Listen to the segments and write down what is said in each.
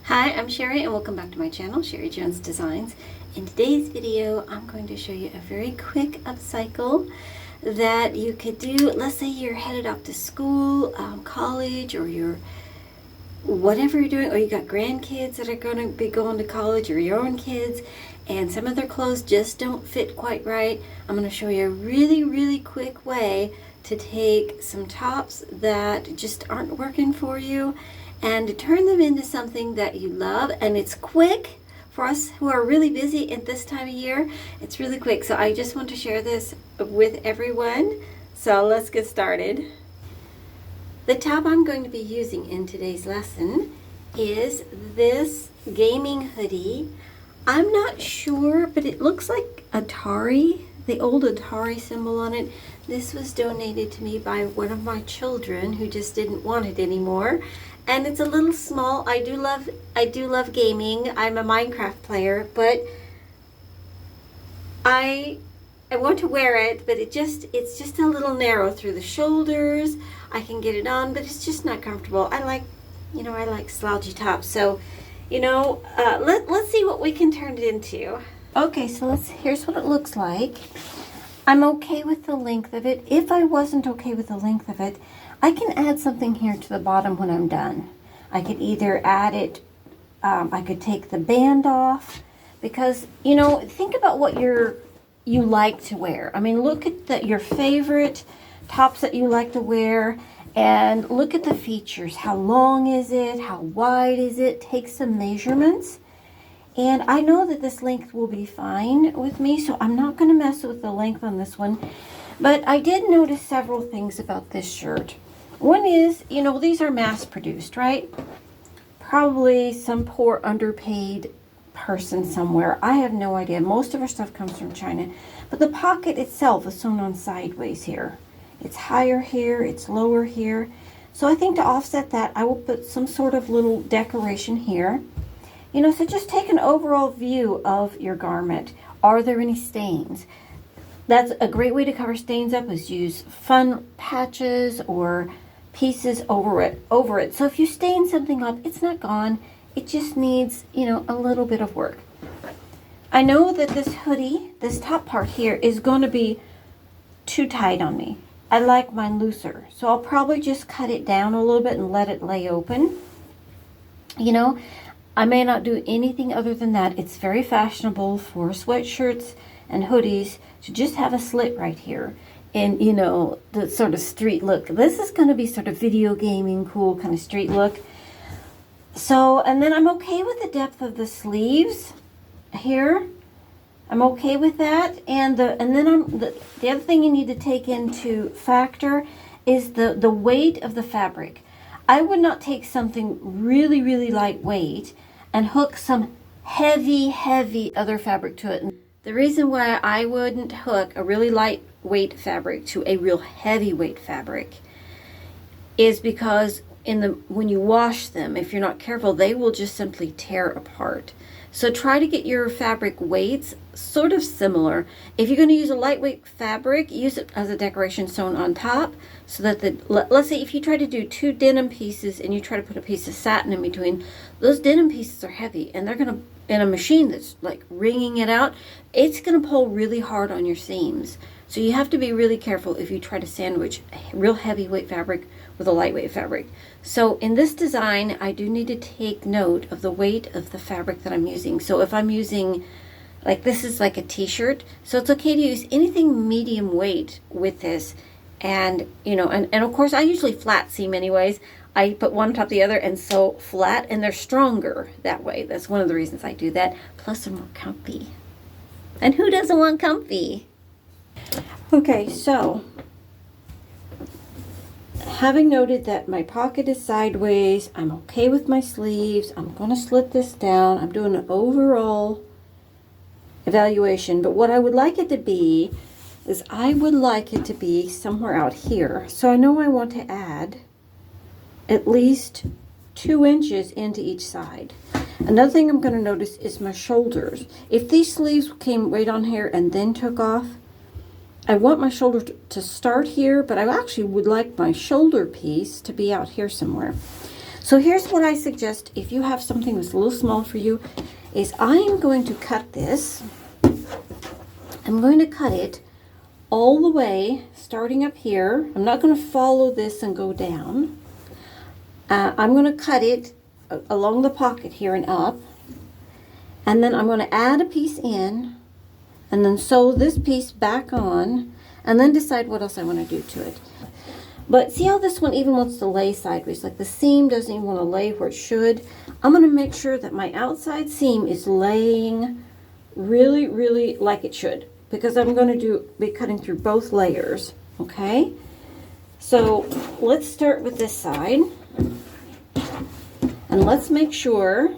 Hi, I'm Sherry and welcome back to my channel, Sherry Jones Designs. In today's video, I'm going to show you a very quick upcycle that you could do. Let's say you're headed off to school, college, or you're whatever you're doing, or you got grandkids that are going to be going to college, or your own kids, and some of their clothes just don't fit quite right. I'm going to show you a really quick way to take some tops that just aren't working for you and to turn them into something that you love. And it's quick for us who are really busy at this time of year. It's really quick, so I just want to share this with everyone. So let's get started. The top I'm going to be using in today's lesson is this gaming hoodie. I'm not sure, but it looks like Atari, the old Atari symbol on it. This was donated to me by one of my children who just didn't want it anymore. And it's a little small. I do love gaming. I'm a Minecraft player, but I want to wear it, but it's just a little narrow through the shoulders. I can get it on, but it's just not comfortable. I like slouchy tops. So, let's see what we can turn it into. Okay, so here's what it looks like. I'm okay with the length of it. If I wasn't okay with the length of it, I can add something here to the bottom when I'm done. I could either add it, I could take the band off, because, think about what you like to wear. I mean, look at your favorite tops that you like to wear, and look at the features. How long is it? How wide is it? Take some measurements. And I know that this length will be fine with me, so I'm not going to mess with the length on this one. But I did notice several things about this shirt. One is, these are mass produced, right? Probably some poor underpaid person somewhere. I have no idea. Most of our stuff comes from China. But the pocket itself is sewn on sideways here. It's higher here, it's lower here. So I think to offset that, I will put some sort of little decoration here. So just take an overall view of your garment. Are there any stains? That's a great way to cover stains up, is use fun patches or pieces over it. So if you stain something up, it's not gone. It just needs, a little bit of work. I know that this hoodie, this top part here, is going to be too tight on me. I like mine looser. So I'll probably just cut it down a little bit and let it lay open. I may not do anything other than that. It's very fashionable for sweatshirts and hoodies to just have a slit right here. And, the sort of street look. This is going to be sort of video gaming, cool kind of street look. So, and then I'm okay with the depth of the sleeves here. I'm okay with that. And the other thing you need to take into factor is the weight of the fabric. I would not take something really lightweight and hook some heavy other fabric to it. The reason why I wouldn't hook a really lightweight fabric to a real heavyweight fabric is because when you wash them, if you're not careful, they will just simply tear apart. So try to get your fabric weights sort of similar. If you're going to use a lightweight fabric, use it as a decoration sewn on top, so that let's say if you try to do two denim pieces and you try to put a piece of satin in between, those denim pieces are heavy and they're going to, in a machine that's like wringing it out, it's going to pull really hard on your seams. So you have to be really careful if you try to sandwich a real heavyweight fabric with a lightweight fabric. So in this design, I do need to take note of the weight of the fabric that I'm using. So if I'm using, like, this is like a t-shirt, so it's okay to use anything medium weight with this. And, and of course I usually flat seam anyways. I put one on top of the other and sew flat, and they're stronger that way. That's one of the reasons I do that. Plus they're more comfy. And who doesn't want comfy? Okay, so having noted that my pocket is sideways, I'm okay with my sleeves. I'm going to slit this down. I'm doing an overall evaluation, but what I would like it to be is I would like it to be somewhere out here. So I know I want to add at least 2 inches into each side. Another thing I'm going to notice is my shoulders. If these sleeves came right on here and then took off, I want my shoulder to start here, but I actually would like my shoulder piece to be out here somewhere. So here's what I suggest if you have something that's a little small for you, is I'm going to cut this. I'm going to cut it all the way, starting up here. I'm not going to follow this and go down. I'm going to cut it along the pocket here and up. And then I'm going to add a piece in, and then sew this piece back on, and then decide what else I want to do to it. But see how this one even wants to lay sideways, like the seam doesn't even want to lay where it should. I'm going to make sure that my outside seam is laying really, really like it should, because I'm going to be cutting through both layers, okay? So let's start with this side, and let's make sure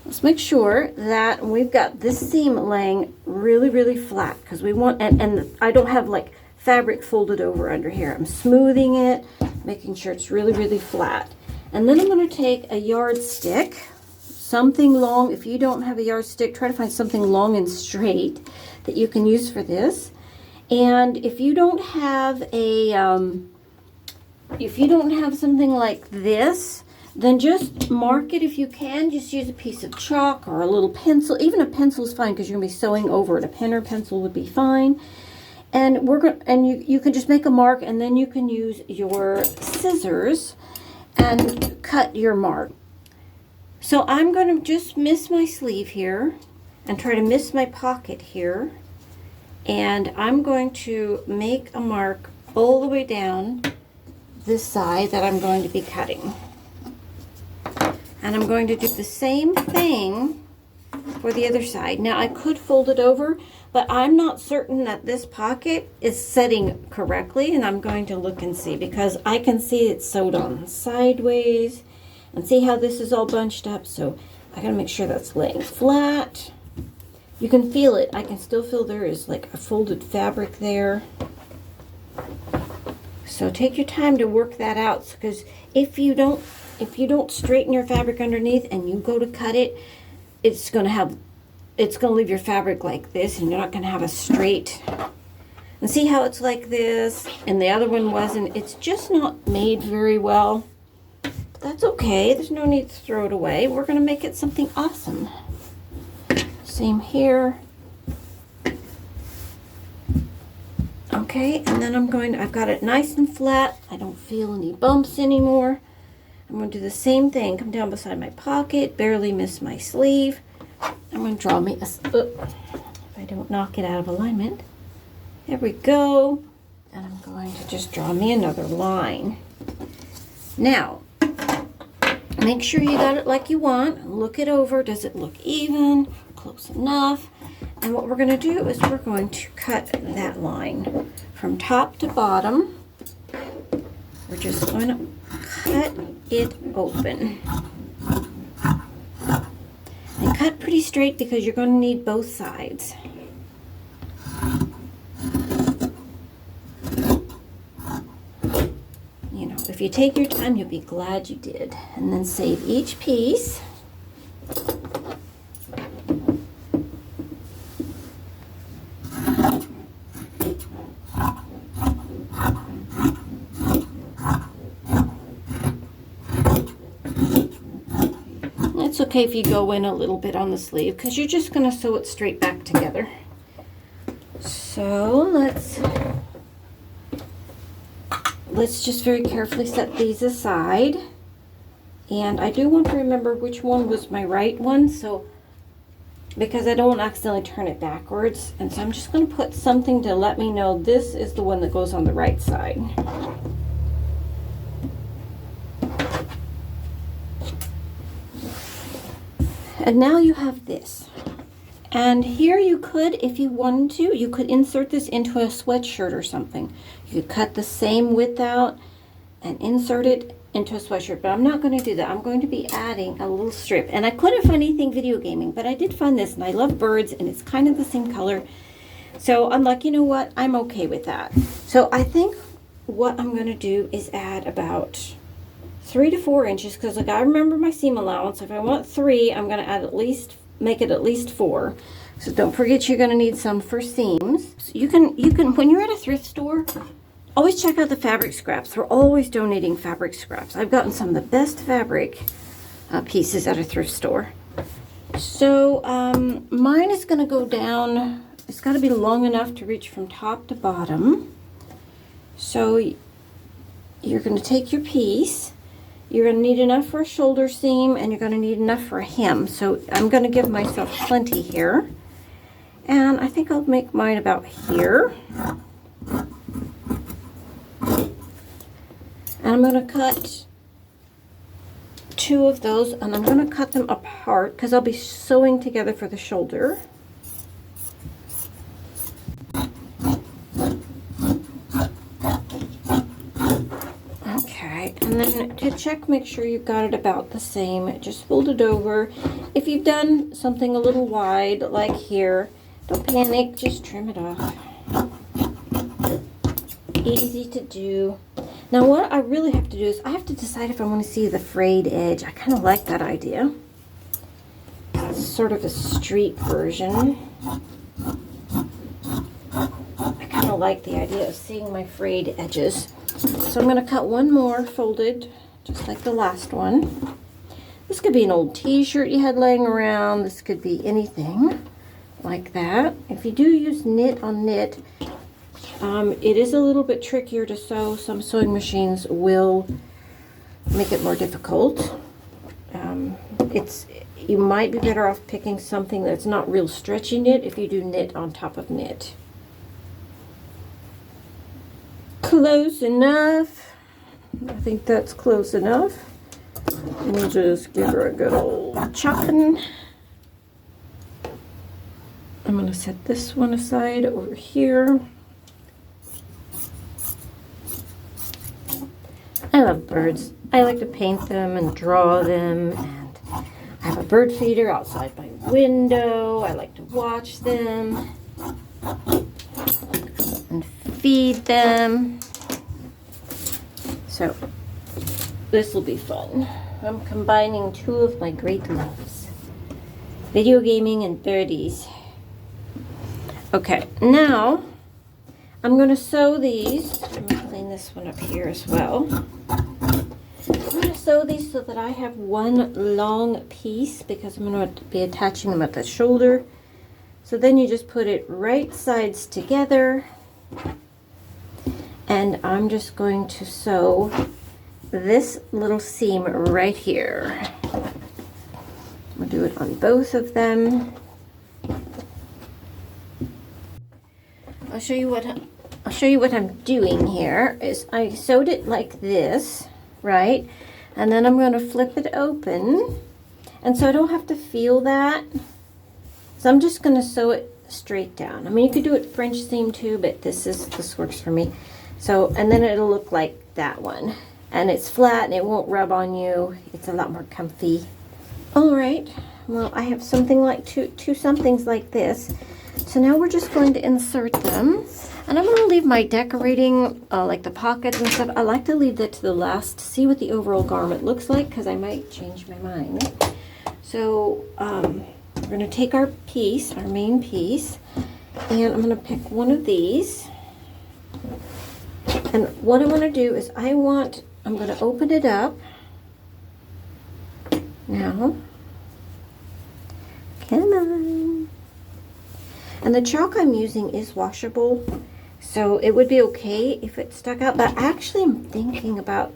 that we've got this seam laying really, really flat, because we want, and I don't have like fabric folded over under here. I'm smoothing it, making sure it's really, really flat. And then I'm going to take a yardstick, something long. If you don't have a yardstick, try to find something long and straight that you can use for this. And if you don't have something like this, then just mark it if you can. Just use a piece of chalk or a little pencil. Even a pencil is fine, because you're going to be sewing over it. A pen or pencil would be fine. And you can just make a mark, and then you can use your scissors and cut your mark. So I'm going to just miss my sleeve here and try to miss my pocket here. And I'm going to make a mark all the way down this side that I'm going to be cutting. And I'm going to do the same thing for the other side. Now I could fold it over, but I'm not certain that this pocket is setting correctly, and I'm going to look and see, because I can see it's sewed on sideways, and see how this is all bunched up. So I gotta make sure that's laying flat. You can feel it. I can still feel there is like a folded fabric there. So take your time to work that out, because if you don't straighten your fabric underneath and you go to cut it, it's going to leave your fabric like this, and you're not going to have a straight. And see how it's like this, and the other one wasn't. It's just not made very well. But that's okay. There's no need to throw it away. We're going to make it something awesome. Same here. Okay, and then I've got it nice and flat. I don't feel any bumps anymore. I'm going to do the same thing. Come down beside my pocket, barely miss my sleeve. I'm going to draw me if I don't knock it out of alignment. There we go. And I'm going to just draw me another line. Now, make sure you got it like you want. Look it over. Does it look even? Close enough? And what we're going to do is we're going to cut that line from top to bottom. We're just going to cut it open. And cut pretty straight, because you're going to need both sides. You know, if you take your time, you'll be glad you did. And then save each piece. It's okay if you go in a little bit on the sleeve, because you're just going to sew it straight back together. So let's just very carefully set these aside. And I do want to remember which one was my right one, so because I don't want to accidentally turn it backwards. And so I'm just going to put something to let me know this is the one that goes on the right side. And now you have this. And here you could, if you wanted to, you could insert this into a sweatshirt or something. You could cut the same width out and insert it into a sweatshirt, but I'm not going to do that. I'm going to be adding a little strip. And I couldn't find anything video gaming, but I did find this, and I love birds, and it's kind of the same color. So I'm like, you know what? I'm okay with that. So I think what I'm going to do is add about 3 to 4 inches, because like I remember my seam allowance. If I want 3, I'm going to add make it at least 4. So don't forget you're going to need some for seams. So you can when you're at a thrift store, always check out the fabric scraps. They're always donating fabric scraps. I've gotten some of the best fabric pieces at a thrift store. So mine is going to go down. It's got to be long enough to reach from top to bottom. So you're going to take your piece. You're going to need enough for a shoulder seam, and you're going to need enough for a hem. So I'm going to give myself plenty here. And I think I'll make mine about here. And I'm going to cut 2 of those, and I'm going to cut them apart because I'll be sewing together for the shoulder. Okay, and then to check, make sure you've got it about the same. Just fold it over. If you've done something a little wide, like here, don't panic, just trim it off. Easy to do. Now what I really have to do is I have to decide if I want to see the frayed edge. I kind of like that idea. It's sort of a street version. I kind of like the idea of seeing my frayed edges. So I'm going to cut one more folded, just like the last one. This could be an old t-shirt you had laying around. This could be anything like that. If you do use knit on knit, it is a little bit trickier to sew. Some sewing machines will make it more difficult. You might be better off picking something that's not real stretchy knit if you do knit on top of knit. Close enough. I think that's close enough. We'll just give her a good old chopping. I'm going to set this one aside over here. I love birds. I like to paint them and draw them, and I have a bird feeder outside my window. I like to watch them and feed them. So this will be fun. I'm combining 2 of my great loves, video gaming and birdies. Okay, now I'm going to sew these. I'm going to clean this one up here as well. I'm going to sew these so that I have one long piece because I'm going to be attaching them at the shoulder. So then you just put it right sides together, and I'm just going to sew this little seam right here. We'll do it on both of them. I'll show you what I'm doing here. Is I sewed it like this, right? And then I'm going to flip it open, and so I don't have to feel that. So I'm just going to sew it straight down. I mean, you could do it French seam too, but this works for me. So, and then it'll look like that one, and it's flat and it won't rub on you. It's a lot more comfy. All right. Well, I have something like two somethings like this. So now we're just going to insert them, and I'm going to leave my decorating, like the pockets and stuff. I like to leave that to the last to see what the overall garment looks like, because I might change my mind. So we're going to take our piece, our main piece, and I'm going to pick one of these. And what I'm going to do is I'm going to open it up. Now, come on. And the chalk I'm using is washable, so it would be okay if it stuck out, but actually I'm thinking about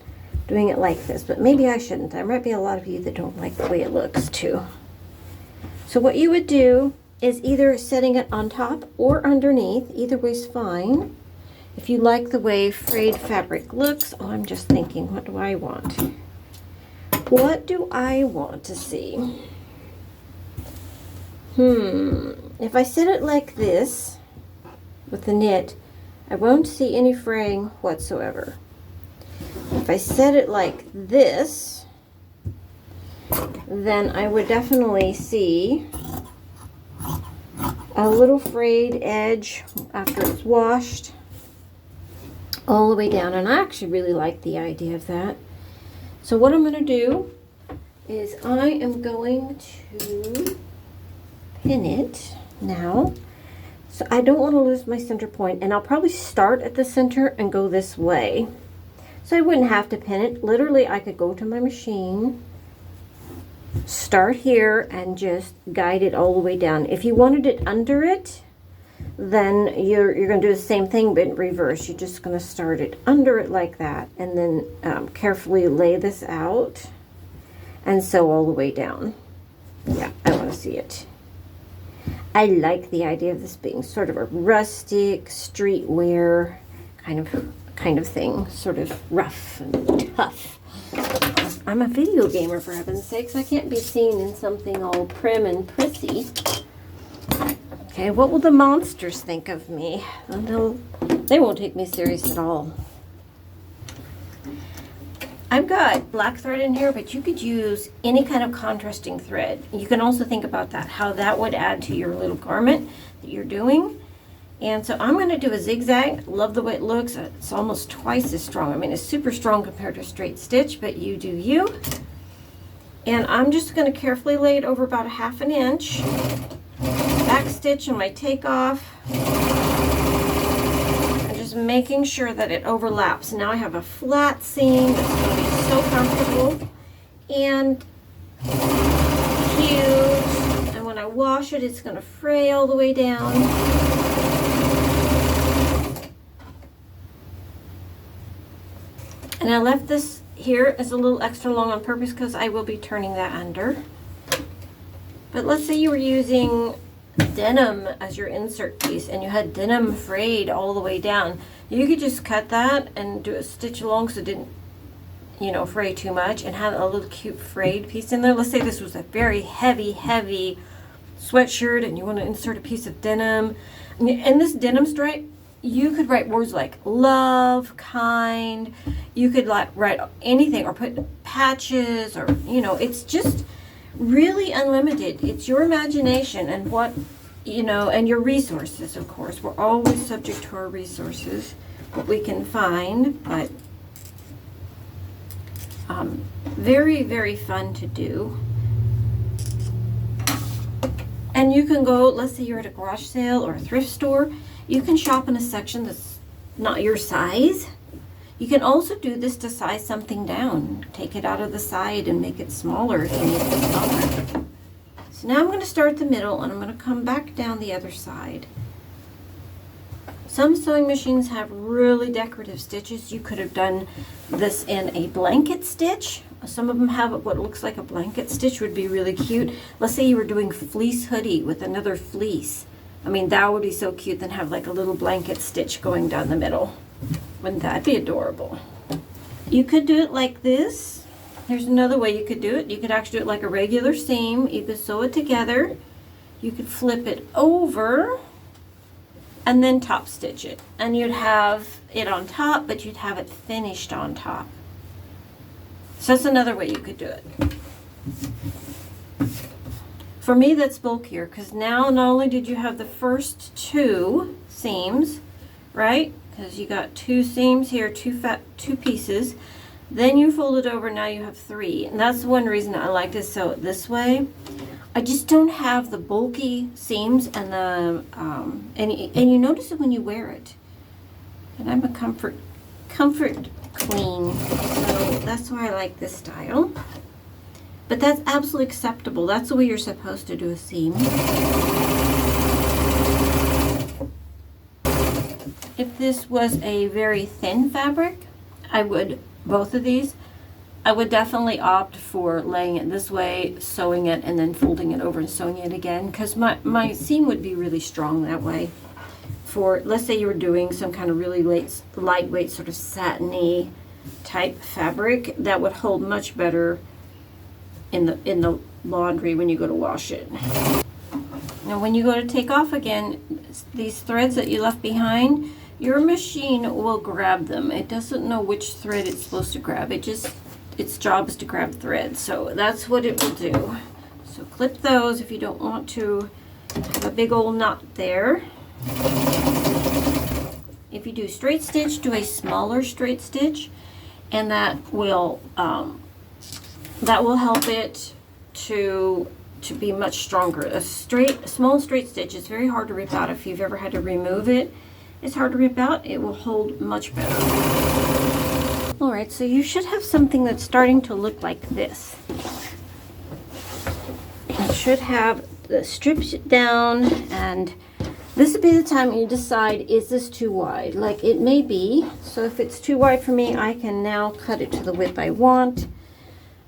doing it like this, but maybe I shouldn't. There might be a lot of you that don't like the way it looks too. So what you would do is either setting it on top or underneath. Either way's fine. If you like the way frayed fabric looks, I'm just thinking, what do I want? What do I want to see? If I set it like this with the knit, I won't see any fraying whatsoever. If I set it like this, then I would definitely see a little frayed edge after it's washed all the way down, and I actually really like the idea of that. So what I'm going to do is I am going to pin it now. So I don't want to lose my center point, and I'll probably start at the center and go this way. So I wouldn't have to pin it. Literally, I could go to my machine, start here, and just guide it all the way down. If you wanted it under it, then you're going to do the same thing, but in reverse. You're just going to start it under it like that, and then carefully lay this out and sew all the way down. Yeah, I want to see it. I like the idea of this being sort of a rustic, streetwear kind of thing, sort of rough and tough. I'm a video gamer, for heaven's sakes. I can't be seen in something all prim and prissy. Okay, what will the monsters think of me? They won't take me serious at all. I've got black thread in here, but you could use any kind of contrasting thread. You can also think about that, how that would add to your little garment that you're doing. And so I'm going to do a zigzag. Love the way it looks. It's almost twice as strong. I mean, it's super strong compared to a straight stitch, but you do you. And I'm just going to carefully lay it over about 1/2 inch. Back stitch on my takeoff. Making sure that it overlaps. Now I have a flat seam that's going to be so comfortable and cute. And when I wash it, it's going to fray all the way down. And I left this here as a little extra long on purpose because I will be turning that under. But let's say you were using denim as your insert piece and you had denim frayed all the way down. You could just cut that and do a stitch along so it didn't, you know, fray too much, and have a little cute frayed piece in there. Let's say this was a very heavy sweatshirt and you want to insert a piece of denim. And this denim stripe, you could write words like love, kind. You could like write anything or put patches, or, you know, it's just really unlimited. It's your imagination and what, you know, and your resources, of course. We're always subject to our resources, what we can find, but very fun to do. And you can go, let's say you're at a garage sale or a thrift store, you can shop in a section that's not your size. You can also do this to size something down. Take it out of the side and make it smaller if you need it smaller. So now I'm going to start at the middle and I'm going to come back down the other side. Some sewing machines have really decorative stitches. You could have done this in a blanket stitch. Some of them have what looks like a blanket stitch, would be really cute. Let's say you were doing fleece hoodie with another fleece. I mean, that would be so cute, then have like a little blanket stitch going down the middle. Wouldn't that be adorable? You could do it like this. Here's another way you could do it. You could actually do it like a regular seam. You could sew it together. You could flip it over and then top stitch it. And you'd have it on top, but you'd have it finished on top. So that's another way you could do it. For me, that's bulkier, because now not only did you have the first 2 seams, right? Because you got 2 seams here, 2 pieces. Then you fold it over, now you have 3. And that's one reason I like to sew it this way. I just don't have the bulky seams and the, and you notice it when you wear it. And I'm a comfort queen, so that's why I like this style. But that's absolutely acceptable. That's the way you're supposed to do a seam. If this was a very thin fabric, I would, both of these, I would definitely opt for laying it this way, sewing it, and then folding it over and sewing it again, because my seam would be really strong that way. For, let's say you were doing some kind of really lightweight, sort of satiny type fabric, that would hold much better in the laundry when you go to wash it. Now when you go to take off again, these threads that you left behind, your machine will grab them. It doesn't know which thread it's supposed to grab. Its job is to grab thread. So that's what it will do. So clip those if you don't want to have a big old knot there. If you do straight stitch, do a smaller straight stitch, and that will help it to to be much stronger. A small straight stitch is very hard to rip out. If you've ever had to remove it, it's hard to rip out. It will hold much better. All right, so you should have something that's starting to look like this. It should have the strips down, and this would be the time you decide, is this too wide? Like it may be. So if it's too wide for me, I can now cut it to the width I want.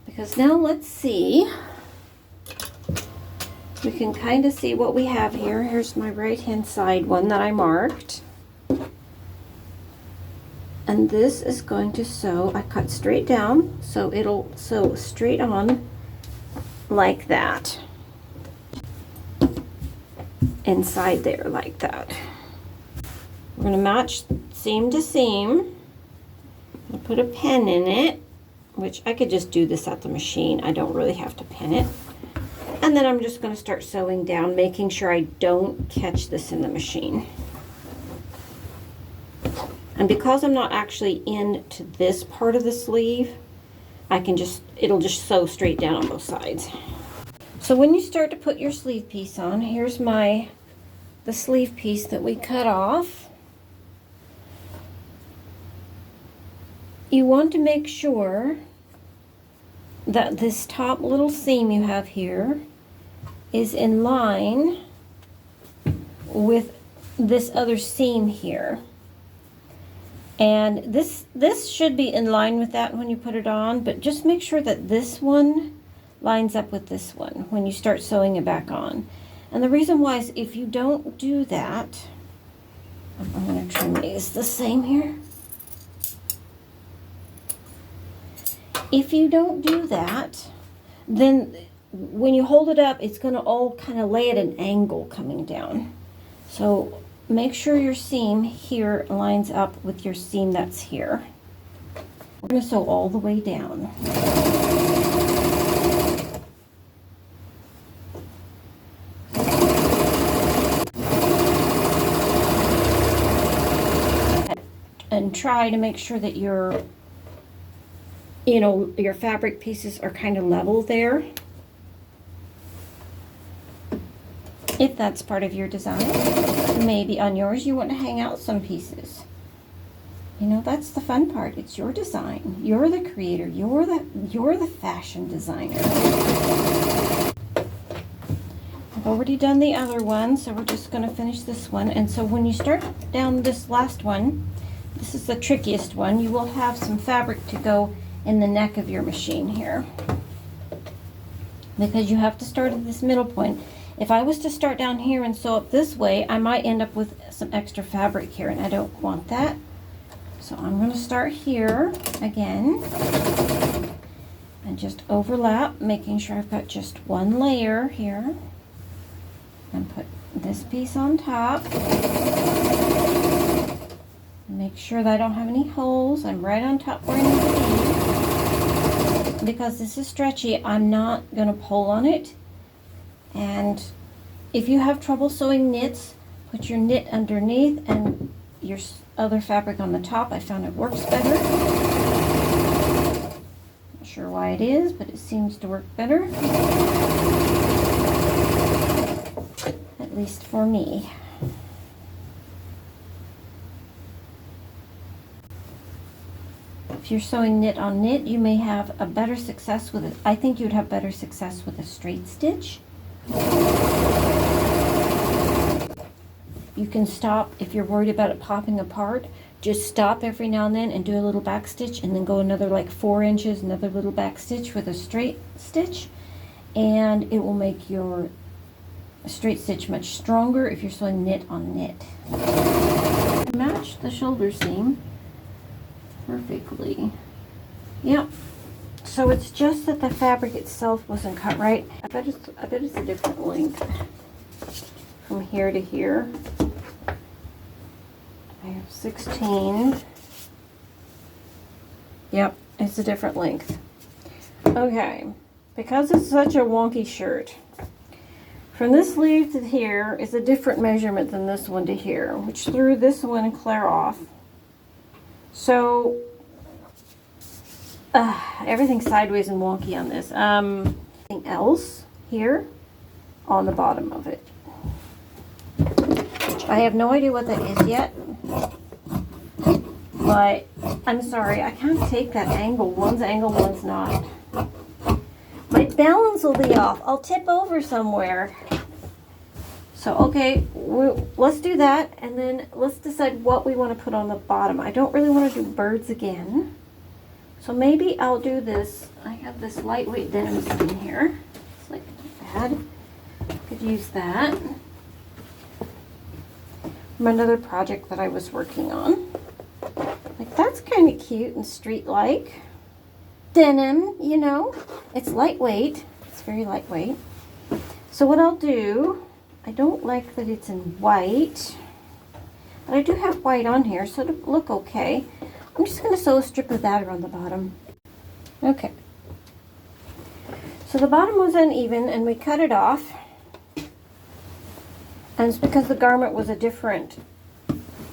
Because now let's see. We can kind of see what we have here. Here's my right-hand side one that I marked. And this is going to sew, I cut straight down, so it'll sew straight on like that. Inside there like that. We're going to match seam to seam. I'll put a pin in it, which I could just do this at the machine. I don't really have to pin it. And then I'm just going to start sewing down, making sure I don't catch this in the machine. And because I'm not actually into this part of the sleeve, I can just, it'll just sew straight down on both sides. So when you start to put your sleeve piece on, here's the sleeve piece that we cut off. You want to make sure that this top little seam you have here is in line with this other seam here. And this should be in line with that when you put it on, but just make sure that this one lines up with this one when you start sewing it back on. And the reason why is if you don't do that, I'm going to trim these the same here. If you don't do that, then when you hold it up, it's going to all kind of lay at an angle coming down. So make sure your seam here lines up with your seam that's here. We're going to sew all the way down. And try to make sure that your fabric pieces are kind of level there. If that's part of your design, maybe on yours you want to hang out some pieces. You know, that's the fun part. It's your design. You're the creator. You're the fashion designer. I've already done the other one, so we're just going to finish this one. And so when you start down this last one, this is the trickiest one. You will have some fabric to go in the neck of your machine here, because you have to start at this middle point. If I was to start down here and sew up this way, I might end up with some extra fabric here, and I don't want that. So I'm going to start here again and just overlap, making sure I've got just one layer here, and put this piece on top. Make sure that I don't have any holes. I'm right on top where I need to be. Because this is stretchy, I'm not going to pull on it. And if you have trouble sewing knits, put your knit underneath and your other fabric on the top. I found it works better. Not sure why it is, but it seems to work better. At least for me. If you're sewing knit on knit, you may have a better success with it. I think you'd have better success with a straight stitch. You can stop if you're worried about it popping apart. Just stop every now and then and do a little back stitch, and then go another like 4 inches, another little back stitch with a straight stitch, and it will make your straight stitch much stronger if you're sewing knit on knit. Match the shoulder seam perfectly. Yep. So it's just that the fabric itself wasn't cut right. I bet it's a different length from here to here. I have 16. Yep, it's a different length. Okay, because it's such a wonky shirt, from this sleeve to here is a different measurement than this one to here, which threw this one clear off. So everything's sideways and wonky on this. Anything else here on the bottom of it. I have no idea what that is yet, but I'm sorry, I can't take that angle. One's angle, one's not. My balance will be off. I'll tip over somewhere. So, okay, let's do that, and then let's decide what we want to put on the bottom. I don't really want to do birds again. So maybe I'll do this. I have this lightweight denim in here. It's like bad. Could use that from another project that I was working on. Like, that's kind of cute and street-like. Denim, you know. It's lightweight. It's very lightweight. So what I'll do, I don't like that it's in white, but I do have white on here, so it'll look okay. I'm just going to sew a strip of that around the bottom. Okay. So the bottom was uneven, and we cut it off. And it's because the garment was a different,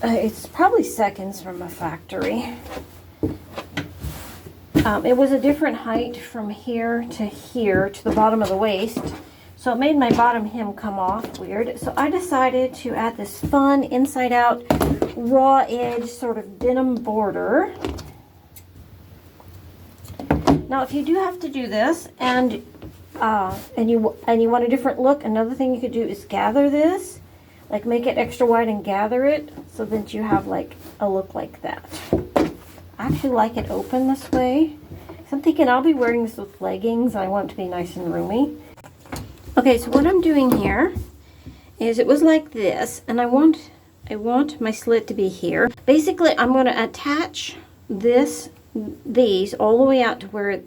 it's probably seconds from a factory. It was a different height from here to the bottom of the waist. So it made my bottom hem come off weird. So I decided to add this fun inside out raw edge sort of denim border. Now if you do have to do this and you want a different look, another thing you could do is gather this, like make it extra wide and gather it so that you have like a look like that. I actually like it open this way. So I'm thinking I'll be wearing this with leggings. I want it to be nice and roomy. Okay, so what I'm doing here is it was like this, and I want my slit to be here. Basically, I'm going to attach these all the way out to where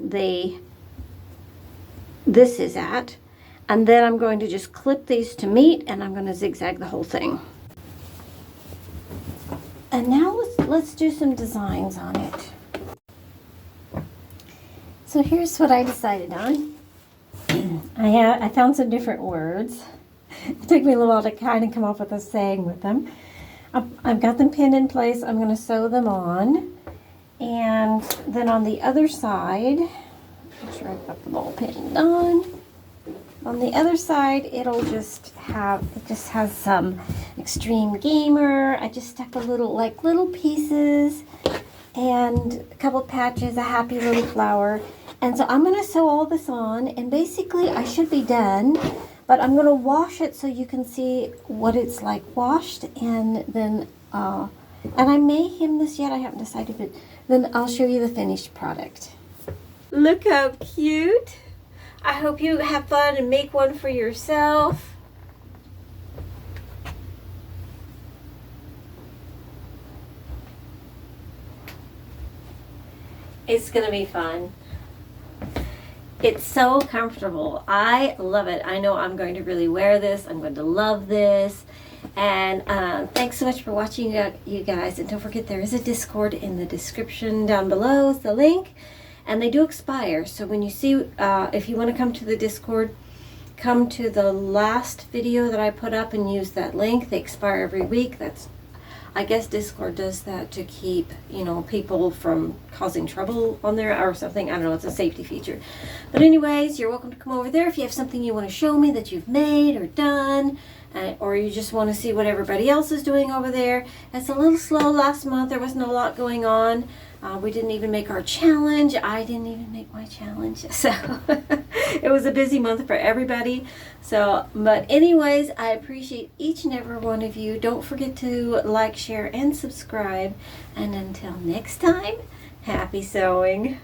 this is at, and then I'm going to just clip these to meet, and I'm going to zigzag the whole thing. And now let's do some designs on it. So here's what I decided on. I found some different words. It took me a little while to kind of come up with a saying with them. I've got them pinned in place. I'm going to sew them on. And then on the other side, make sure I've got them all pinned on. On the other side, it just has some extreme gamer. I just stuck a little pieces and a couple patches, a happy little flower. And so I'm going to sew all this on, and basically I should be done, but I'm going to wash it so you can see what it's like washed, and then, and I may hem this yet, I haven't decided, but then I'll show you the finished product. Look how cute. I hope you have fun and make one for yourself. It's going to be fun. It's so comfortable. I love it. I know I'm going to really wear this. I'm going to love this. And thanks so much for watching, you guys. And don't forget, there is a Discord in the description down below. It's the link. And they do expire. So when you see, if you want to come to the Discord, come to the last video that I put up and use that link. They expire every week. I guess Discord does that to keep, people from causing trouble on there or something. I don't know, it's a safety feature. But anyways, you're welcome to come over there if you have something you want to show me that you've made or done, or you just want to see what everybody else is doing over there. It's a little slow last month. There wasn't a lot going on. We didn't even make our challenge. I didn't even make my challenge. So it was a busy month for everybody. But anyways, I appreciate each and every one of you. Don't forget to like, share, and subscribe. And until next time, happy sewing.